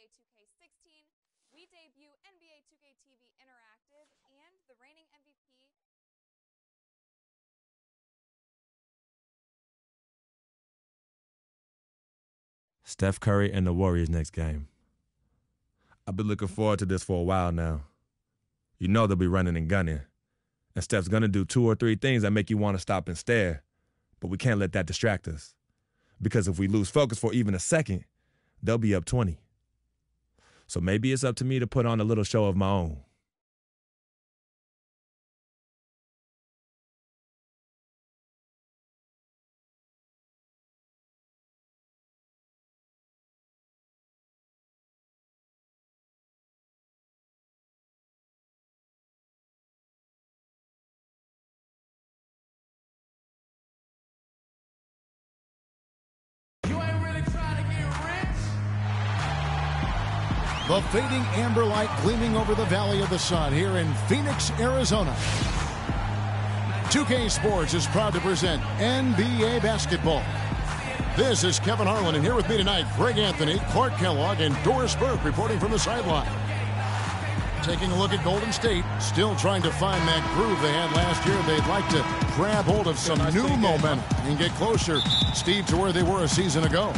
NBA 2K16, we debut NBA 2K TV Interactive, and the reigning MVP. Steph Curry and the Warriors next game. I've been looking forward to this for a while now. You know they'll be running and gunning. And Steph's going to do 2 or 3 things that make you want to stop and stare. But we can't let that distract us. Because if we lose focus for even a second, they'll be up 20. So maybe it's up to me to put on a little show of my own. The fading amber light gleaming over the Valley of the Sun here in Phoenix, Arizona. 2K Sports is proud to present NBA basketball. This is Kevin Harlan, and here with me tonight, Greg Anthony, Clark Kellogg, and Doris Burke reporting from the sideline. Taking a look at Golden State, still trying to find that groove they had last year. They'd like to grab hold of some new momentum and get closer, Steve, to where they were a season ago.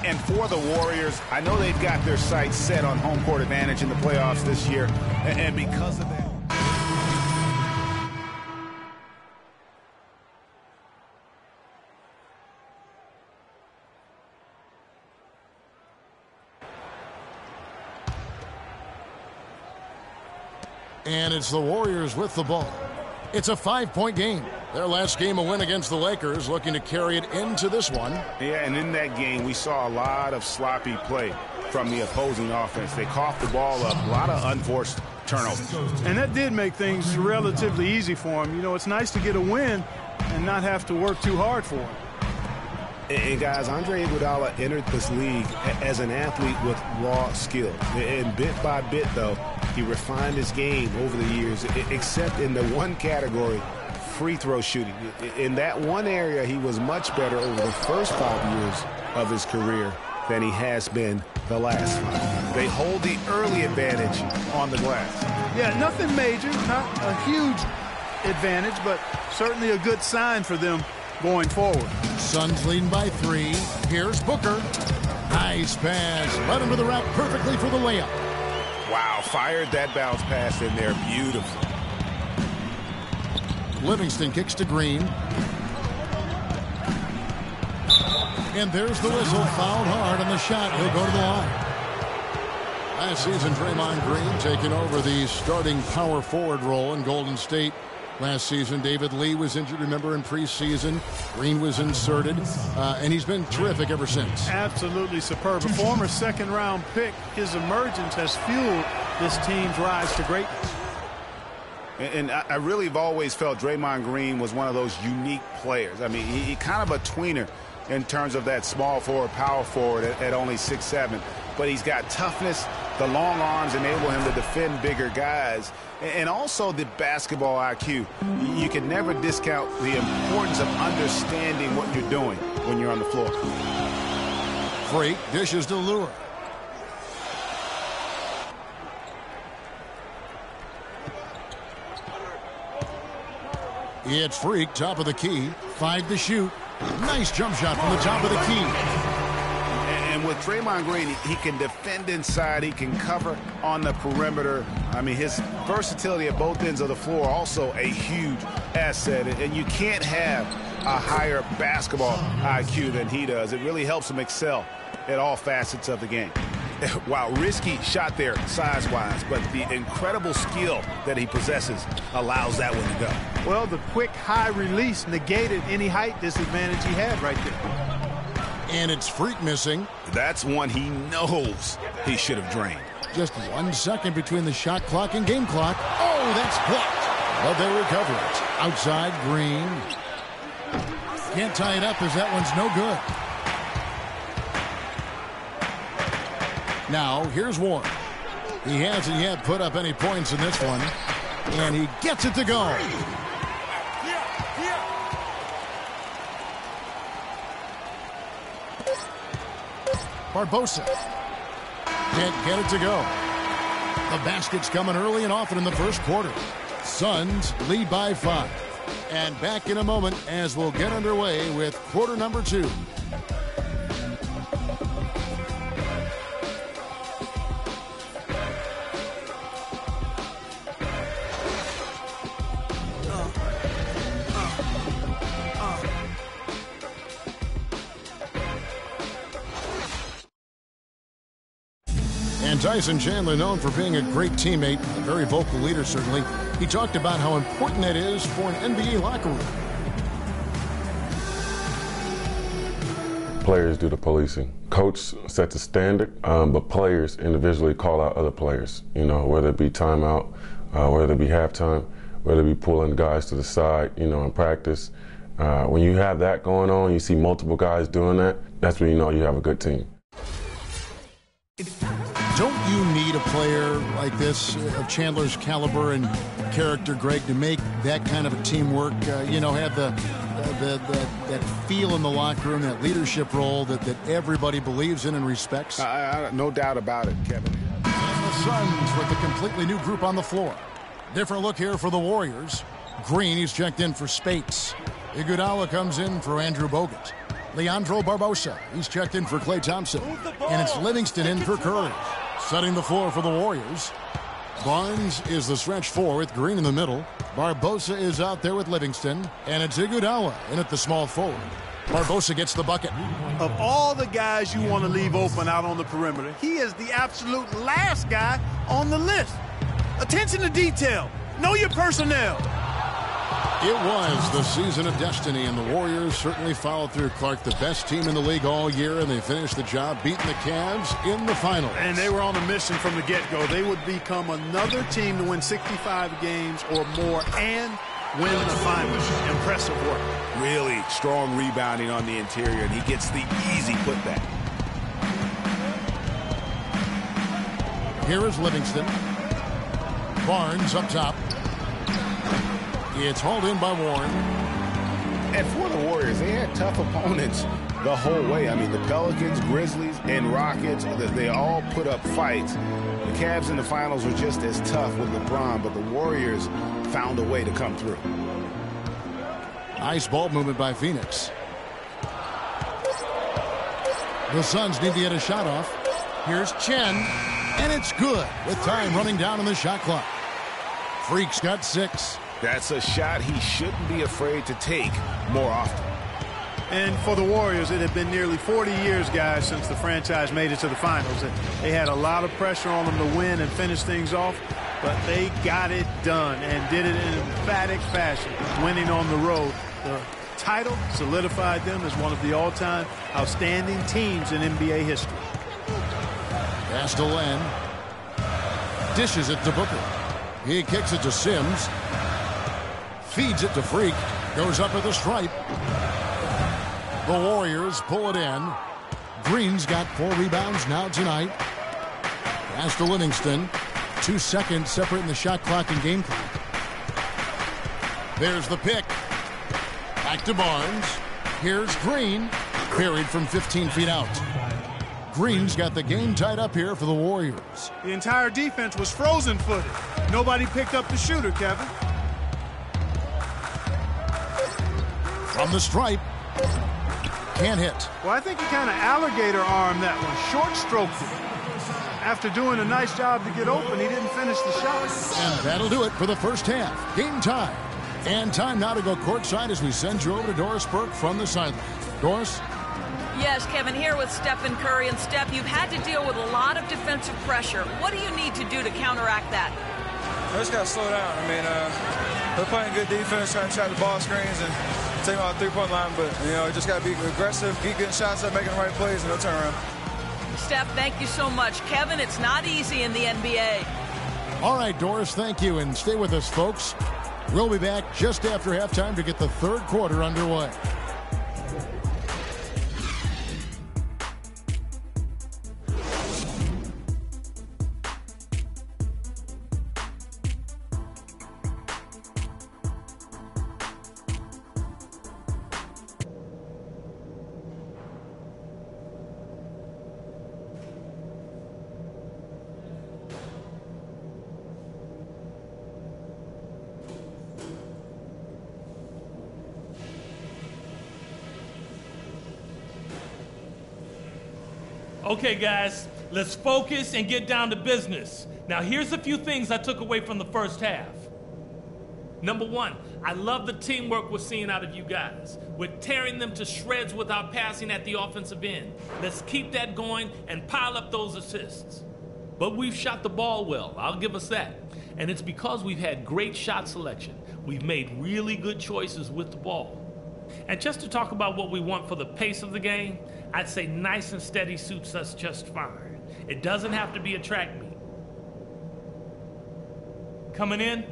And for the Warriors, I know they've got their sights set on home court advantage in the playoffs this year. And because of that... And it's the Warriors with the ball. It's a 5-point game. Their last game, a win against the Lakers, looking to carry it into this one. Yeah, and in that game, we saw a lot of sloppy play from the opposing offense. They coughed the ball up, a lot of unforced turnovers. And that did make things relatively easy for them. You know, it's nice to get a win and not have to work too hard for it. And guys, Andre Iguodala entered this league as an athlete with raw skill. And bit by bit, though, he refined his game over the years, except in the one category, free throw shooting. In that one area, he was much better over the first 5 years of his career than he has been the last 5. They hold the early advantage on the glass. Yeah, nothing major, not a huge advantage, but certainly a good sign for them going forward. Suns leading by 3. Here's Booker. Nice pass. Led him to the rack perfectly for the layup. Wow, fired that bounce pass in there beautifully. Livingston kicks to Green. And there's the whistle. Fouled hard on the shot. He'll go to the line. Last season, Draymond Green taking over the starting power forward role in Golden State. Last season, David Lee was injured, remember, in preseason. Green was inserted, and he's been terrific ever since. Absolutely superb. A former second-round pick, his emergence has fueled this team's rise to greatness. And I really have always felt Draymond Green was one of those unique players. I mean, he kind of a tweener in terms of that small forward, power forward at only 6'7". But he's got toughness. The long arms enable him to defend bigger guys. And also the basketball IQ. You can never discount the importance of understanding what you're doing when you're on the floor. Freak dishes to Lure. It's Freak, top of the key. 5 to shoot. Nice jump shot from the top of the key. And with Draymond Green, he can defend inside. He can cover on the perimeter. I mean, his versatility at both ends of the floor also a huge asset. And you can't have a higher basketball IQ than he does. It really helps him excel at all facets of the game. Wow, risky shot there size-wise, but the incredible skill that he possesses allows that one to go. Well, the quick high release negated any height disadvantage he had right there. And it's Freak missing. That's one he knows he should have drained. Just 1 second between the shot clock and game clock. Oh, that's blocked. But they recover it. Outside, Green. Can't tie it up as that one's no good. Now, here's Warren. He hasn't yet put up any points in this one. And he gets it to go. Barbosa. Can't get it to go. The basket's coming early and often in the first quarter. Suns lead by 5. And back in a moment as we'll get underway with quarter number 2. And Tyson Chandler, known for being a great teammate, a very vocal leader certainly, he talked about how important it is for an NBA locker room. Players do the policing. Coach sets a standard, but players individually call out other players, whether it be timeout, whether it be halftime, whether it be pulling guys to the side, in practice. When you have that going on, you see multiple guys doing that, that's when you know you have a good team. Don't you need a player like this of Chandler's caliber and character, Greg, to make that kind of a teamwork, have that feel in the locker room, that leadership role that everybody believes in and respects? No doubt about it, Kevin. And the Suns with a completely new group on the floor. Different look here for the Warriors. Green, he's checked in for Spates. Iguodala comes in for Andrew Bogut. Leandro Barbosa, he's checked in for Klay Thompson. And it's Livingston in for Curry. Setting the floor for the Warriors. Barnes is the stretch 4 with Green in the middle. Barbosa is out there with Livingston. And it's Iguodala in at the small forward. Barbosa gets the bucket. Of all the guys you want to leave open out on the perimeter, he is the absolute last guy on the list. Attention to detail. Know your personnel. It was the season of destiny, and the Warriors certainly followed through. Clark, the best team in the league all year, and they finished the job beating the Cavs in the finals. And they were on a mission from the get-go. They would become another team to win 65 games or more and win the finals. Impressive work. Really strong rebounding on the interior, and he gets the easy putback. Here is Livingston. Barnes up top. It's hauled in by Warren. And for the Warriors, they had tough opponents the whole way. I mean, the Pelicans, Grizzlies, and Rockets, they all put up fights. The Cavs in the finals were just as tough with LeBron, but the Warriors found a way to come through. Nice ball movement by Phoenix. The Suns need to get a shot off. Here's Chen, and it's good with time running down on the shot clock. Freak's got 6. That's a shot he shouldn't be afraid to take more often. And for the Warriors, it had been nearly 40 years, guys, since the franchise made it to the finals. And they had a lot of pressure on them to win and finish things off, but they got it done and did it in an emphatic fashion, winning on the road. The title solidified them as one of the all-time outstanding teams in NBA history. Pass to Len. Dishes it to Booker. He kicks it to Sims. Feeds it to Freak. Goes up at the stripe. The Warriors pull it in. Green's got 4 rebounds now tonight. Pass to Livingston. 2 seconds separating the shot clock and game clock. There's the pick. Back to Barnes. Here's Green. Buried from 15 feet out. Green's got the game tied up here for the Warriors. The entire defense was frozen-footed. Nobody picked up the shooter, Kevin. From the stripe. Can't hit. Well, I think he kind of alligator-armed that one. Short-stroked it. After doing a nice job to get open, he didn't finish the shot. And that'll do it for the first half. Game time. And time now to go courtside as we send you over to Doris Burke from the sideline. Doris? Yes, Kevin, here with Stephen Curry. And Steph, you've had to deal with a lot of defensive pressure. What do you need to do to counteract that? I just got to slow down. I mean, they're playing good defense, trying to track the ball screens and take them out the three-point line. But, just got to be aggressive, keep getting shots up, making the right plays, and they'll turn around. Steph, thank you so much. Kevin, it's not easy in the NBA. All right, Doris, thank you. And stay with us, folks. We'll be back just after halftime to get the third quarter underway. Okay, guys, let's focus and get down to business. Now, here's a few things I took away from the first half. Number one, I love the teamwork we're seeing out of you guys. We're tearing them to shreds with our passing at the offensive end. Let's keep that going and pile up those assists. But we've shot the ball well, I'll give us that. And it's because we've had great shot selection. We've made really good choices with the ball. And just to talk about what we want for the pace of the game, I'd say nice and steady suits us just fine. It doesn't have to be a track meet. Coming in,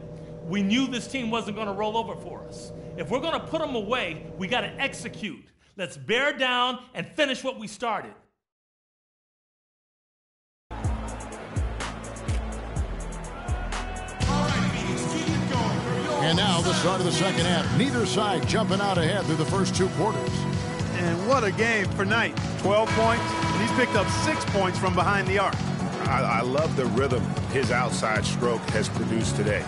we knew this team wasn't going to roll over for us. If we're going to put them away, we got to execute. Let's bear down and finish what we started. And now the start of the second half. Neither side jumping out ahead through the first 2 quarters. And what a game for Knight. 12 points, and he's picked up 6 points from behind the arc. I love the rhythm his outside stroke has produced today.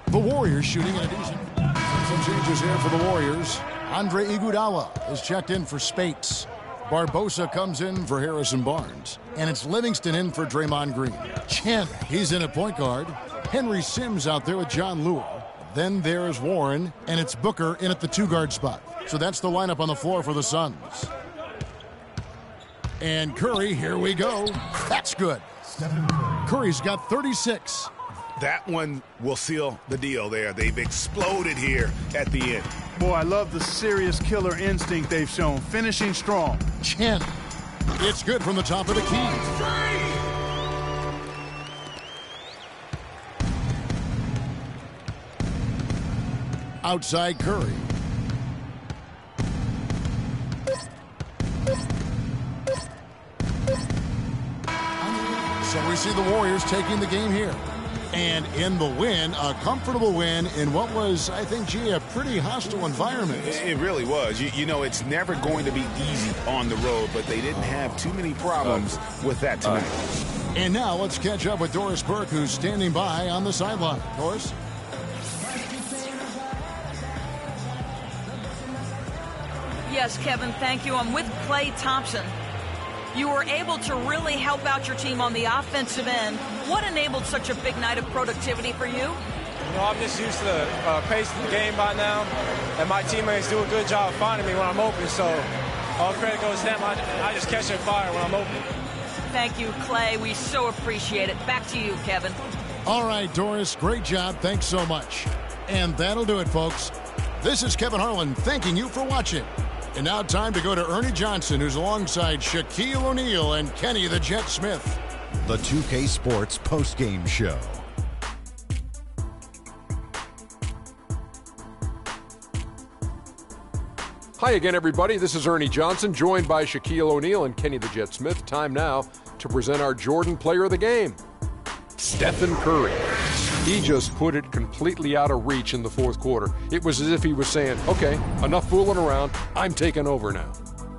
The Warriors shooting in a decent. Some changes here for the Warriors. Andre Iguodala is checked in for Spates. Barbosa comes in for Harrison Barnes. And it's Livingston in for Draymond Green. Chen, he's in at point guard. Henry Sims out there with John Lewis. Then there's Warren, and it's Booker in at the 2-guard spot. So that's the lineup on the floor for the Suns. And Curry, here we go. That's good. Curry's got 36. That one will seal the deal there. They've exploded here at the end. Boy, I love the serious killer instinct they've shown, finishing strong. Chen. It's good from the top of the key. Outside Curry. So we see the Warriors taking the game here. And in the win, a comfortable win in what was, I think, a pretty hostile environment. It really was. You know, it's never going to be easy on the road, but they didn't have too many problems with that tonight. And now let's catch up with Doris Burke, who's standing by on the sideline. Doris? Yes, Kevin, thank you. I'm with Klay Thompson. You were able to really help out your team on the offensive end. What enabled such a big night of productivity for you? You know, I'm just used to the pace of the game by now, and my teammates do a good job finding me when I'm open, so all credit goes to them. I just catch their fire when I'm open. Thank you, Klay. We so appreciate it. Back to you, Kevin. All right, Doris, great job. Thanks so much. And that'll do it, folks. This is Kevin Harlan thanking you for watching. And now time to go to Ernie Johnson, who's alongside Shaquille O'Neal and Kenny the Jet Smith. The 2K Sports postgame show. Hi again, everybody. This is Ernie Johnson, joined by Shaquille O'Neal and Kenny the Jet Smith. Time now to present our Jordan Player of the Game, Stephen Curry. He just put it completely out of reach in the fourth quarter. It was as if he was saying, okay, enough fooling around. I'm taking over now.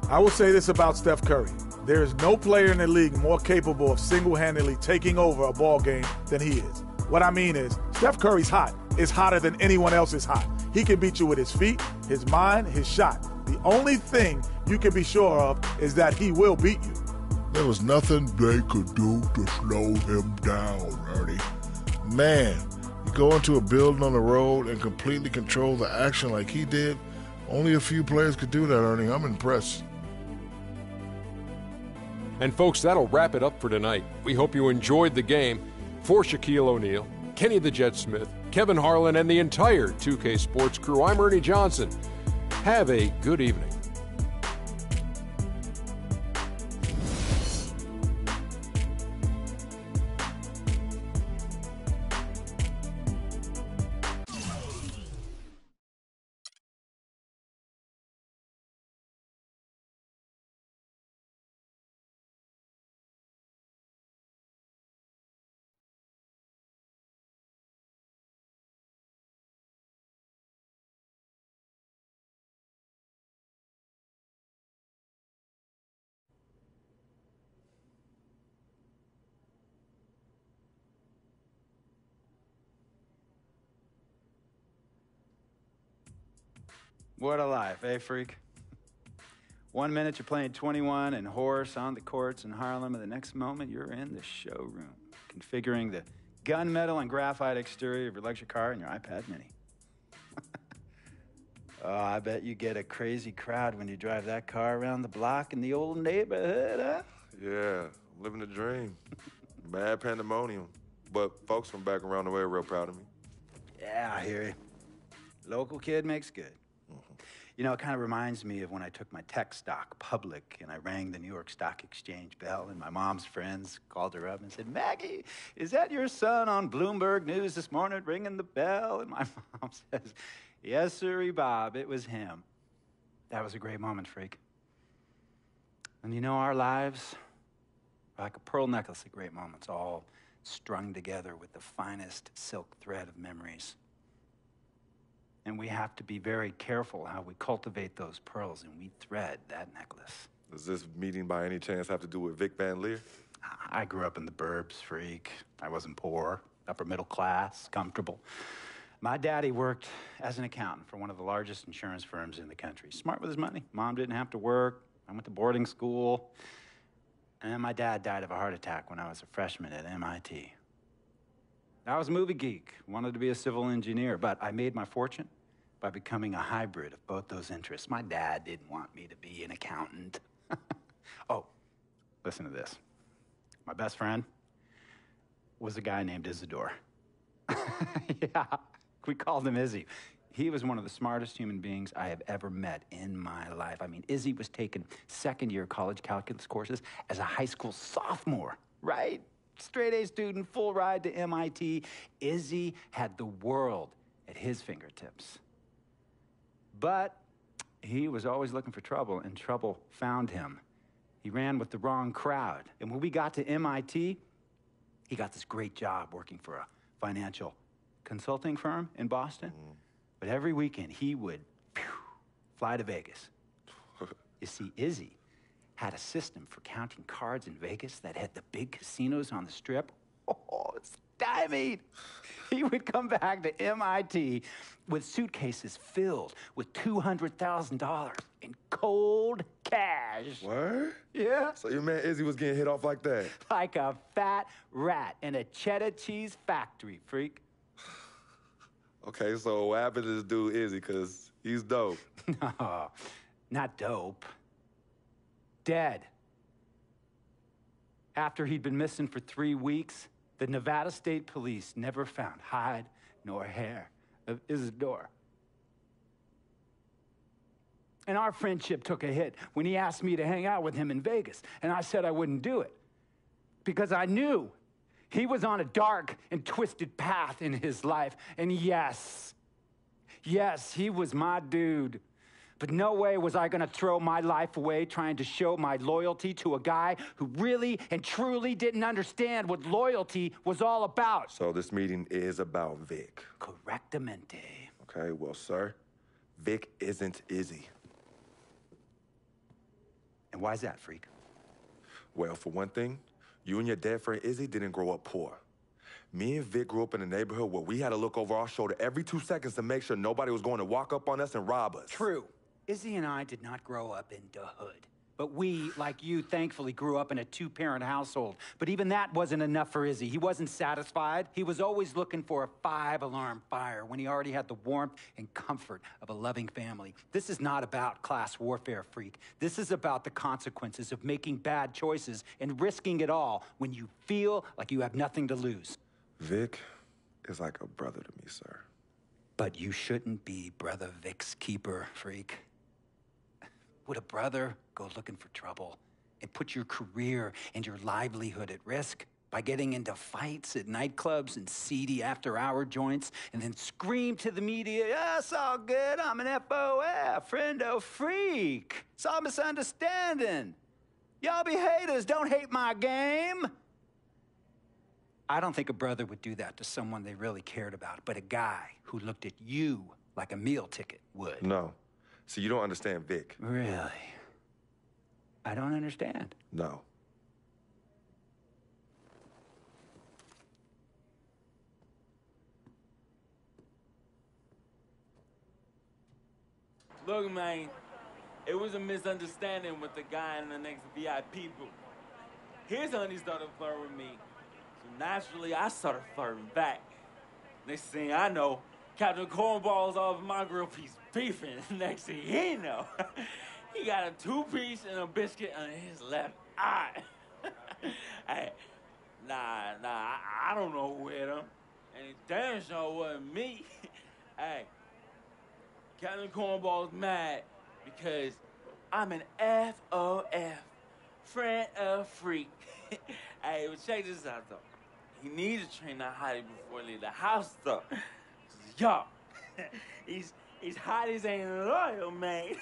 I will say this about Steph Curry. There is no player in the league more capable of single-handedly taking over a ball game than he is. What I mean is, Steph Curry's hot. Is hotter than anyone else is hot. He can beat you with his feet, his mind, his shot. The only thing you can be sure of is that he will beat you. There was nothing they could do to slow him down, Ernie. Man, you go into a building on the road and completely control the action like he did. Only a few players could do that, Ernie. I'm impressed. And folks, that'll wrap it up for tonight. We hope you enjoyed the game. For Shaquille O'Neal, Kenny the Jet Smith, Kevin Harlan, and the entire 2K Sports crew, I'm Ernie Johnson. Have a good evening. What a life, eh, freak? 1 minute you're playing 21 and horse on the courts in Harlem, and the next moment you're in the showroom, configuring the gunmetal and graphite exterior of your luxury car and your iPad mini. Oh, I bet you get a crazy crowd when you drive that car around the block in the old neighborhood, huh? Yeah, living the dream. Mad pandemonium. But folks from back around the way are real proud of me. Yeah, I hear you. Local kid makes good. You know, it kind of reminds me of when I took my tech stock public and I rang the New York Stock Exchange bell, and my mom's friends called her up and said, "Maggie, is that your son on Bloomberg News this morning ringing the bell?" And my mom says, "Yes, sirree, Bob, it was him." That was a great moment, freak. And you know, our lives are like a pearl necklace of great moments, all strung together with the finest silk thread of memories. And we have to be very careful how we cultivate those pearls and we thread that necklace. Does this meeting by any chance have to do with Vic Van Leer? I grew up in the burbs, freak. I wasn't poor, upper middle class, comfortable. My daddy worked as an accountant for one of the largest insurance firms in the country. Smart with his money. Mom didn't have to work. I went to boarding school. And then my dad died of a heart attack when I was a freshman at MIT. I was a movie geek, wanted to be a civil engineer, but I made my fortune by becoming a hybrid of both those interests. My dad didn't want me to be an accountant. Oh, listen to this. My best friend was a guy named Isidore. Yeah, we called him Izzy. He was one of the smartest human beings I have ever met in my life. I mean, Izzy was taking second-year college calculus courses as a high school sophomore, right? Straight-A student, full ride to MIT. Izzy had the world at his fingertips. But he was always looking for trouble, and trouble found him. He ran with the wrong crowd. And when we got to MIT, he got this great job working for a financial consulting firm in Boston. But every weekend, he would fly to Vegas. You see, Izzy had a system for counting cards in Vegas that had the big casinos on the Strip. Oh, it's stymied. He would come back to MIT with suitcases filled with $200,000 in cold cash. What? Yeah. So your man Izzy was getting hit off like that? Like a fat rat in a cheddar cheese factory, freak. Okay, so what happened to this dude Izzy? Because he's dope. No, not dope. Dead. After he'd been missing for 3 weeks, the Nevada State Police never found hide nor hair of Isidore. And our friendship took a hit when he asked me to hang out with him in Vegas, and I said I wouldn't do it because I knew he was on a dark and twisted path in his life. And yes, he was my dude. But no way was I gonna throw my life away trying to show my loyalty to a guy who really and truly didn't understand what loyalty was all about. So this meeting is about Vic. Correctamente. Okay, well, sir, Vic isn't Izzy. And why's that, freak? Well, for one thing, you and your dead friend Izzy didn't grow up poor. Me and Vic grew up in a neighborhood where we had to look over our shoulder every 2 seconds to make sure nobody was going to walk up on us and rob us. True. Izzy and I did not grow up in the hood. But we, like you, thankfully grew up in a 2-parent household. But even that wasn't enough for Izzy. He wasn't satisfied. He was always looking for a 5-alarm fire when he already had the warmth and comfort of a loving family. This is not about class warfare, freak. This is about the consequences of making bad choices and risking it all when you feel like you have nothing to lose. Vic is like a brother to me, sir. But you shouldn't be Brother Vic's keeper, freak. Would a brother go looking for trouble and put your career and your livelihood at risk by getting into fights at nightclubs and seedy after-hour joints and then scream to the media, "Yeah, it's all good, I'm an FOF, friendo freak. It's all misunderstanding. Y'all be haters, don't hate my game." I don't think a brother would do that to someone they really cared about, but a guy who looked at you like a meal ticket would. No. So you don't understand Vic. Really? I don't understand. No. Look, man, it was a misunderstanding with the guy in the next VIP booth. His honey started flirting with me, so naturally I started flirting back. Next thing I know, Captain Cornball's off my grill piece beefing. Next thing he know, he got a 2-piece and a biscuit on his left eye. Hey, I don't know who hit him, and it damn sure wasn't me. Hey, Captain Cornball's mad because I'm an FOF, friend of freak. Hey, but check this out, though. He needs to train that hottie before he leave the house, though. Yo, he's hot as ain't loyal, man.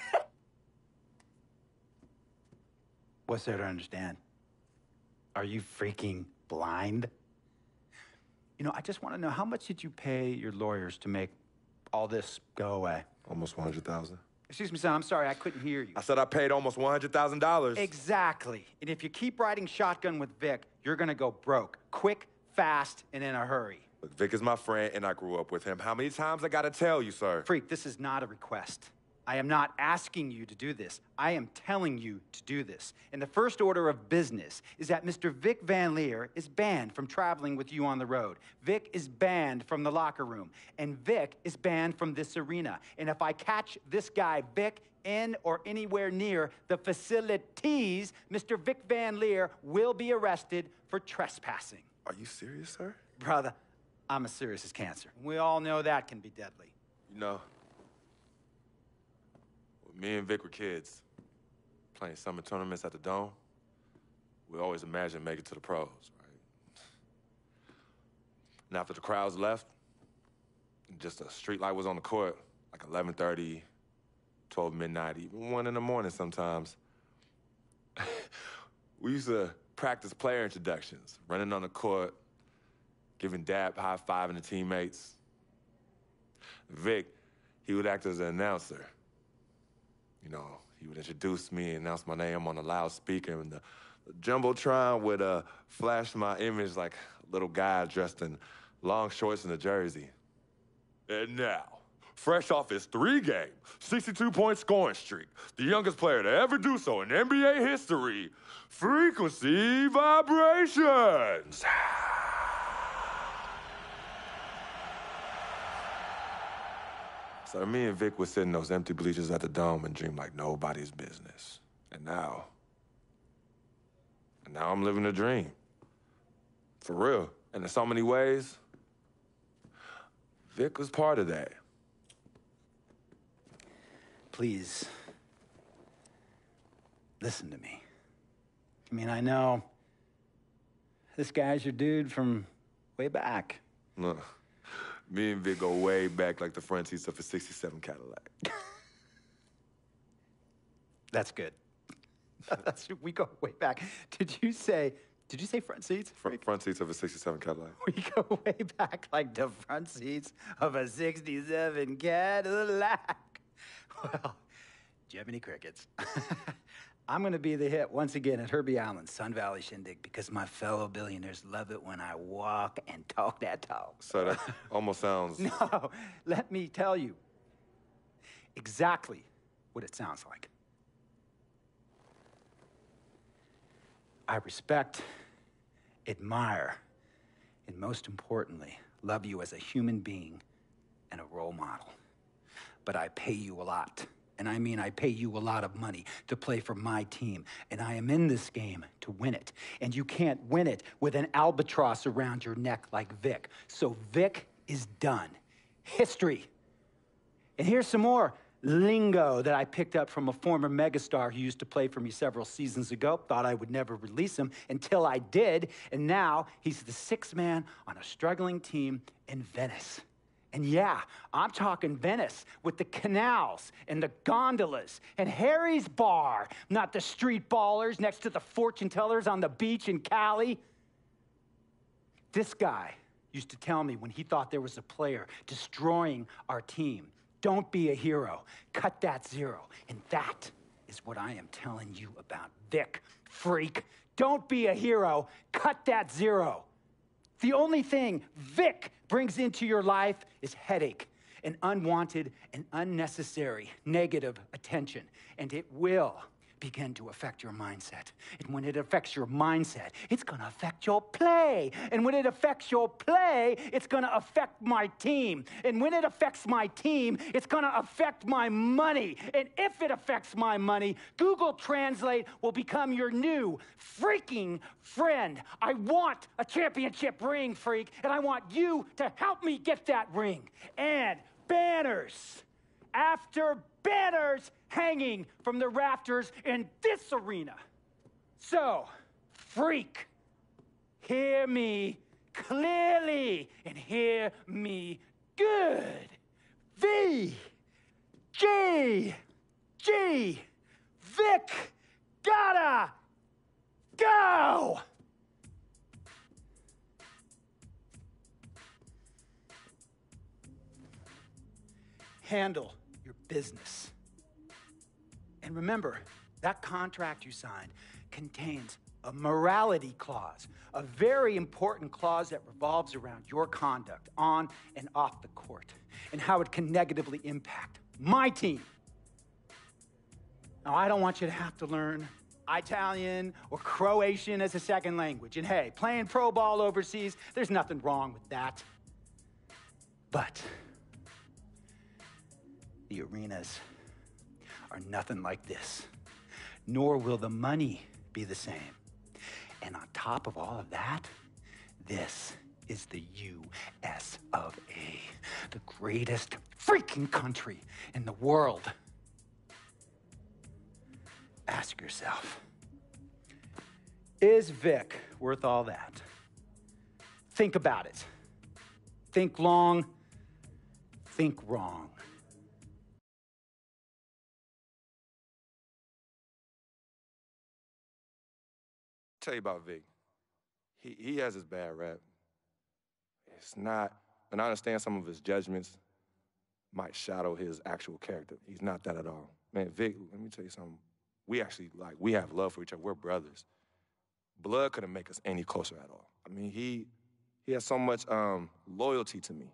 What's there to understand? Are you freaking blind? You know, I just want to know, how much did you pay your lawyers to make all this go away? Almost $100,000. Excuse me, son, I'm sorry, I couldn't hear you. I said I paid almost $100,000. Exactly. And if you keep riding shotgun with Vic, you're gonna go broke. Quick, fast, and in a hurry. Look, Vic is my friend, and I grew up with him. How many times I gotta tell you, sir? Freak, this is not a request. I am not asking you to do this. I am telling you to do this. And the first order of business is that Mr. Vic Van Leer is banned from traveling with you on the road. Vic is banned from the locker room. And Vic is banned from this arena. And if I catch this guy, Vic, in or anywhere near the facilities, Mr. Vic Van Leer will be arrested for trespassing. Are you serious, sir? Brother, I'm as serious as cancer. We all know that can be deadly. You know, me and Vic were kids, playing summer tournaments at the Dome. We always imagined making it to the pros, right? And after the crowds left, just a street light was on the court, like 11:30, 12 midnight, even 1 in the morning sometimes. We used to practice player introductions, running on the court, giving dap, high-fiving the teammates. Vic, he would act as an announcer. You know, he would introduce me and announce my name on a loudspeaker, and the Jumbotron would flash my image like a little guy dressed in long shorts and a jersey. And now, fresh off his 3-game, 62-point scoring streak, the youngest player to ever do so in NBA history, Frequency Vibrations. So me and Vic would sit in those empty bleachers at the Dome and dream like nobody's business. And now I'm living a dream. For real. And in so many ways, Vic was part of that. Please, listen to me. I mean, I know this guy's your dude from way back. Look, me and Vic go way back like the front seats of a 67 Cadillac. That's good. We go way back. Did you say front seats? Front seats of a 67 Cadillac. We go way back like the front seats of a 67 Cadillac. Well, Jiminy Crickets. I'm going to be the hit once again at Herbie Allen's Sun Valley Shindig because my fellow billionaires love it when I walk and talk that talk. So that almost sounds... No, let me tell you exactly what it sounds like. I respect, admire, and most importantly, love you as a human being and a role model. But I pay you a lot. And I mean, I pay you a lot of money to play for my team. And I am in this game to win it. And you can't win it with an albatross around your neck like Vic. So Vic is done. History. And here's some more lingo that I picked up from a former megastar who used to play for me several seasons ago. Thought I would never release him until I did. And now he's the sixth man on a struggling team in Venice. And yeah, I'm talking Venice with the canals and the gondolas and Harry's Bar, not the street ballers next to the fortune tellers on the beach in Cali. This guy used to tell me when he thought there was a player destroying our team, don't be a hero, cut that zero. And that is what I am telling you about Vic, freak. Don't be a hero, cut that zero. The only thing Vic brings into your life is headache and unwanted and unnecessary negative attention, and it will begin to affect your mindset. And when it affects your mindset, it's going to affect your play. And when it affects your play, it's going to affect my team. And when it affects my team, it's going to affect my money. And if it affects my money, Google Translate will become your new freaking friend. I want a championship ring, freak, and I want you to help me get that ring. And banners after banners hanging from the rafters in this arena. So, freak, hear me clearly and hear me good. V-G-G, Vic, gotta go! Handle your business. And remember, that contract you signed contains a morality clause, a very important clause that revolves around your conduct on and off the court and how it can negatively impact my team. Now, I don't want you to have to learn Italian or Croatian as a second language. And hey, playing pro ball overseas, there's nothing wrong with that. But the arenas are nothing like this, nor will the money be the same. And on top of all of that, this is the U.S. of A., the greatest freaking country in the world. Ask yourself, is Vic worth all that? Think about it. Think long, think wrong. Tell you about Vic. He has his bad rap. It's not, and I understand some of his judgments might shadow his actual character. He's not that at all. Man, Vic, let me tell you something. We actually, we have love for each other. We're brothers. Blood couldn't make us any closer at all. I mean, he has so much loyalty to me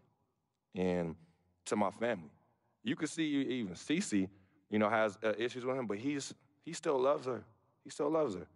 and to my family. You could see even Cece, has issues with him, but he still loves her. He still loves her.